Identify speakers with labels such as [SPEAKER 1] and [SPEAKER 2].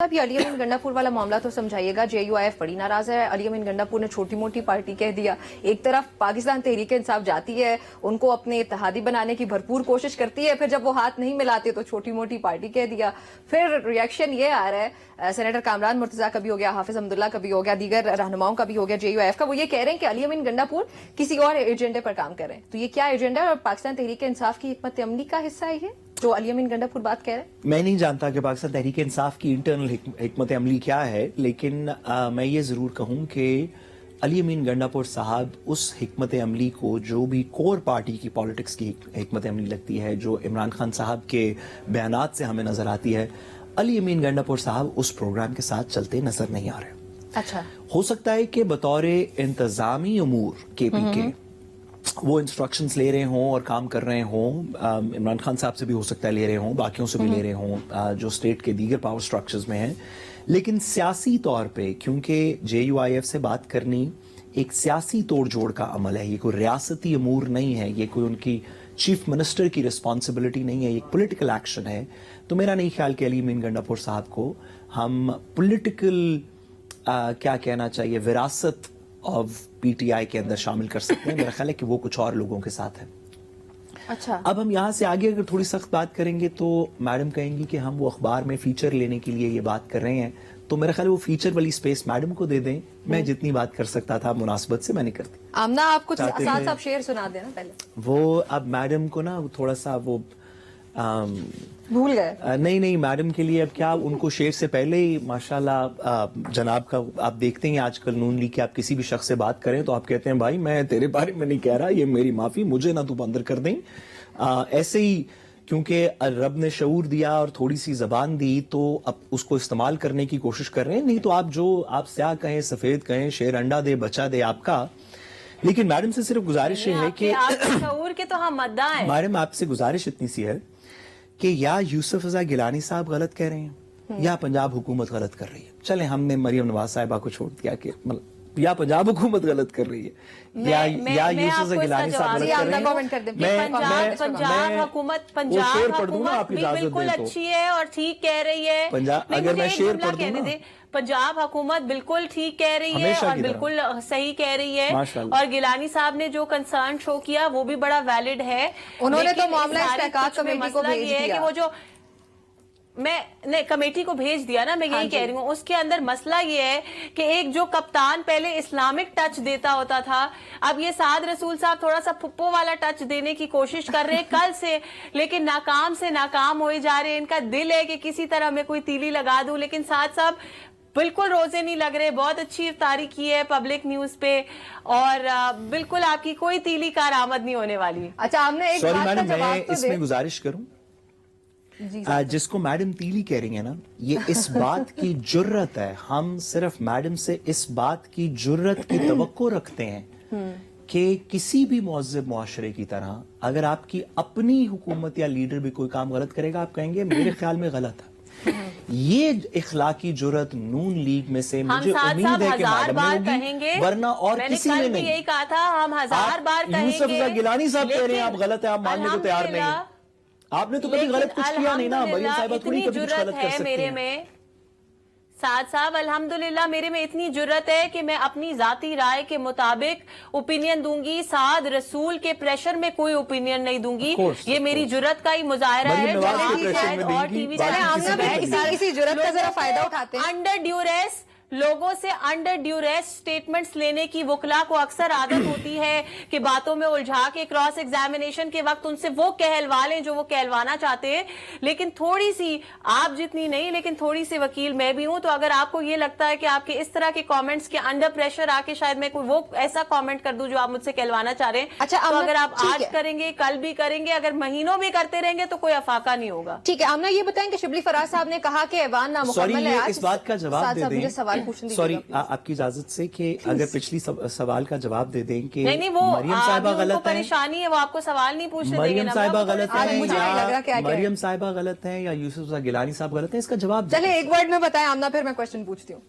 [SPEAKER 1] अब ये अली अमीन गंडापुर वाला मामला तो समझाइएगा। JUIF बड़ी नाराज है। अली अमीन गंडापुर ने छोटी मोटी पार्टी कह दिया। एक तरफ पाकिस्तान तहरीक इंसाफ जाती है, उनको अपने इत्तेहादी बनाने की भरपूर कोशिश करती है, फिर जब वो हाथ नहीं मिलाते तो छोटी मोटी पार्टी कह दिया। फिर रिएक्शन ये आ रहा है, सेनेटर कामरान मुर्तजा का भी हो गया, हाफिज अब्दुल्ला का भी हो गया, दीगर रहनुमाओं का भी हो गया JUIF का। वो ये कह रहे हैं कि अली अमीन गंडापुर किसी और एजेंडे पर काम कर रहे हैं। तो ये क्या एजेंडा है और पाकिस्तान तहरीक इंसाफ की हिकमत अमली का हिस्सा है ये जो अली अमीन गंडापुर बात कह रहे हैं?
[SPEAKER 2] मैं नहीं जानता कि पाकिस्तान तहरीक इंसाफ की इंटरनल हिकमत अमली क्या है, लेकिन मैं ये जरूर कहूं कि अली अमीन गंडापुर साहब उस हिकमत अमली को जो भी कोर पार्टी की पॉलिटिक्स की हिकमत अमली लगती है, जो इमरान खान साहब के बयानात से हमें नजर आती है, अली अमीन गंडापुर साहब उस प्रोग्राम के साथ चलते नजर नहीं आ रहे।
[SPEAKER 1] अच्छा,
[SPEAKER 2] हो सकता है कि बतौर इंतजामी उमूर KPK वो इंस्ट्रक्शंस ले रहे हों और काम कर रहे हों, इमरान खान साहब से भी हो सकता है ले रहे हों, बाकियों से भी ले रहे हों जो स्टेट के दीगर पावर स्ट्रक्चर्स में हैं, लेकिन सियासी तौर पे क्योंकि JUIF से बात करनी एक सियासी तोड़-जोड़ का अमल है, ये कोई रियासती अमूर नहीं है, ये कोई उनकी चीफ मिनिस्टर की रिस्पॉन्सिबिलिटी नहीं है, ये एक पॉलिटिकल एक्शन है। तो मेरा नहीं ख्याल कि अली अमीन गंडापुर साहब को हम पॉलिटिकल क्या कहना चाहिए विरासत ऑफ PTI के अंदर शामिल कर सकते हैं। मेरा ख्याल है कि वो कुछ और लोगों के साथ है।
[SPEAKER 1] अच्छा,
[SPEAKER 2] अब हम यहाँ से आगे अगर थोड़ी सख्त बात करेंगे तो मैडम कहेंगी कि हम वो अखबार में फीचर लेने के लिए ये बात कर रहे हैं, तो मेरा ख्याल है वो फीचर वाली स्पेस मैडम को दे दें। मैं जितनी बात कर सकता था मुनासिबत से मैंने कर दी।
[SPEAKER 1] आमना आप कुछ साथ आप शेर सुना देना पहले।
[SPEAKER 2] वो अब मैडम को ना थोड़ा सा वो
[SPEAKER 1] भूल गए।
[SPEAKER 2] नहीं मैडम के लिए अब क्या, उनको शेर से पहले ही माशाल्लाह जनाब का आप देखते हैं आजकल नून लीग के आप किसी भी शख्स से बात करें तो आप कहते हैं भाई मैं तेरे बारे में नहीं कह रहा, ये मेरी माफी, मुझे ना तू बंदर कर दें। ऐसे ही क्योंकि रब ने शऊर दिया और थोड़ी सी जबान दी तो अब उसको इस्तेमाल करने की कोशिश कर रहे हैं। नहीं तो आप स्याह कहें सफेद कहें, शेर अंडा दे बच्चा दे आपका। लेकिन मैडम से सिर्फ गुजारिश है कि
[SPEAKER 3] शऊर के तो हम मद्दा हैं।
[SPEAKER 2] मैडम आपसे गुजारिश इतनी सी है कि या यूसुफ रजा गिलानी साहब गलत कह रहे हैं या पंजाब हुकूमत गलत कर रही है। चले हमने मरियम नवाज साहिबा को छोड़ दिया कि या पंजाब हुकूमत गलत कर रही है या यूसुफ रजा गिलानी साहब गलत कर रहे हैं।
[SPEAKER 3] पंजाब हुकूमत भी बिल्कुल अच्छी है और ठीक कह रही है।
[SPEAKER 2] अगर मैं शेर पढ़ दूं ना,
[SPEAKER 3] पंजाब हुकूमत बिल्कुल ठीक कह रही है और बिल्कुल सही कह रही है। और गिलानी साहब ने जो कंसर्न शो किया वो भी बड़ा वैलिड है।
[SPEAKER 1] उन्होंने तो मामला इस्तेहकाक कमेटी को भेज दिया
[SPEAKER 3] कि वो जो मैं कमेटी को भेज दिया ना, मैं यही कह रही हूँ। उसके अंदर मसला ये है कि एक जो कप्तान पहले इस्लामिक टच देता होता था, अब ये साद रसूल साहब थोड़ा सा फुप्पो वाला टच देने की कोशिश कर रहे हैं कल से, लेकिन नाकाम से नाकाम होए जा रहे हैं। इनका दिल है कि किसी तरह मैं कोई तीली लगा दूं, लेकिन साद साहब बिल्कुल रोजे नहीं लग रहे। बहुत अच्छी इफ्तारी की है पब्लिक न्यूज पे और बिल्कुल आपकी कोई तीली कार आमद नहीं होने वाली।
[SPEAKER 1] अच्छा, हमने एक बात का जवाब तो
[SPEAKER 2] इसमें गुजारिश करूं, जिसको मैडम तीली कह रही है ना, ये इस बात की जुर्रत है, हम सिर्फ मैडम से इस बात की जुर्रत की तवक्को रखते हैं कि किसी भी मुअज़्ज़ब मुआशरे की तरह अगर आपकी अपनी हुकूमत या लीडर भी कोई काम गलत करेगा, आप कहेंगे मेरे ख्याल में गलत है। ये इखलाकी जुर्रत नून लीग में से मुझे उम्मीद है कि मैडम कहेंगे, वरना और किसी ने नहीं।
[SPEAKER 3] यही कहा था, हम 1000 बार कहेंगे।
[SPEAKER 2] यूसुफ गिलानी साहब कह रहे हैं आप गलत है, आप मानने को तैयार नहीं। आपने तो कभी गलत कुछ किया नहीं ना, मरियम साहिबा थोड़ी कभी कुछ गलत कर सकती हैं।
[SPEAKER 3] में साद साहब अल्हम्दुलिल्लाह मेरे में इतनी जुर्रत है कि मैं अपनी जाती राय के मुताबिक ओपिनियन दूंगी। साद रसूल के प्रेशर में कोई ओपिनियन नहीं दूंगी। ये मेरी जुर्रत का ही मुजाहरा है।
[SPEAKER 1] और टीवी इसी जुर्रत का जरा फायदा उठाते हैं।
[SPEAKER 3] अंडर ड्यूरेस लोगों से अंडर ड्यूरेस स्टेटमेंट्स लेने की वकला को अक्सर आदत होती है कि बातों में उलझा के क्रॉस एग्जामिनेशन के वक्त उनसे वो कहलवा लें जो वो कहलवाना चाहते हैं। लेकिन थोड़ी सी, आप जितनी नहीं लेकिन थोड़ी सी वकील मैं भी हूं, तो अगर आपको ये लगता है कि आपके इस तरह के कमेंट्स के अंडर प्रेशर आके शायद मैं कोई वो ऐसा कमेंट कर दूं जो आप मुझसे कहलवाना चाह रहे हैं,
[SPEAKER 1] अच्छा,
[SPEAKER 3] तो अगर आप आज करेंगे कल भी करेंगे, अगर महीनों में करते रहेंगे तो कोई अफाका नहीं होगा।
[SPEAKER 1] ठीक है, आमना ये बताएं कि शिबली फराज साहब ने कहा कि ऐवान नामुकम्मल है।
[SPEAKER 2] इस बात का जवाब दे दें,
[SPEAKER 1] सवाल
[SPEAKER 2] सॉरी आपकी इजाजत से कि अगर पिछली सवाल का जवाब दे दें कि
[SPEAKER 3] नहीं वो
[SPEAKER 2] मरियम साहिबा गलत है,
[SPEAKER 3] परेशानी है, वो आपको सवाल नहीं पूछने देंगे।
[SPEAKER 2] मरियम साहिबा गलत है
[SPEAKER 1] या
[SPEAKER 2] मरियम साहिबा गलत है या यूसुफ गिलानी साहब गलत है, इसका जवाब
[SPEAKER 1] चले एक वर्ड में बताएं आमना, फिर मैं क्वेश्चन पूछती हूँ।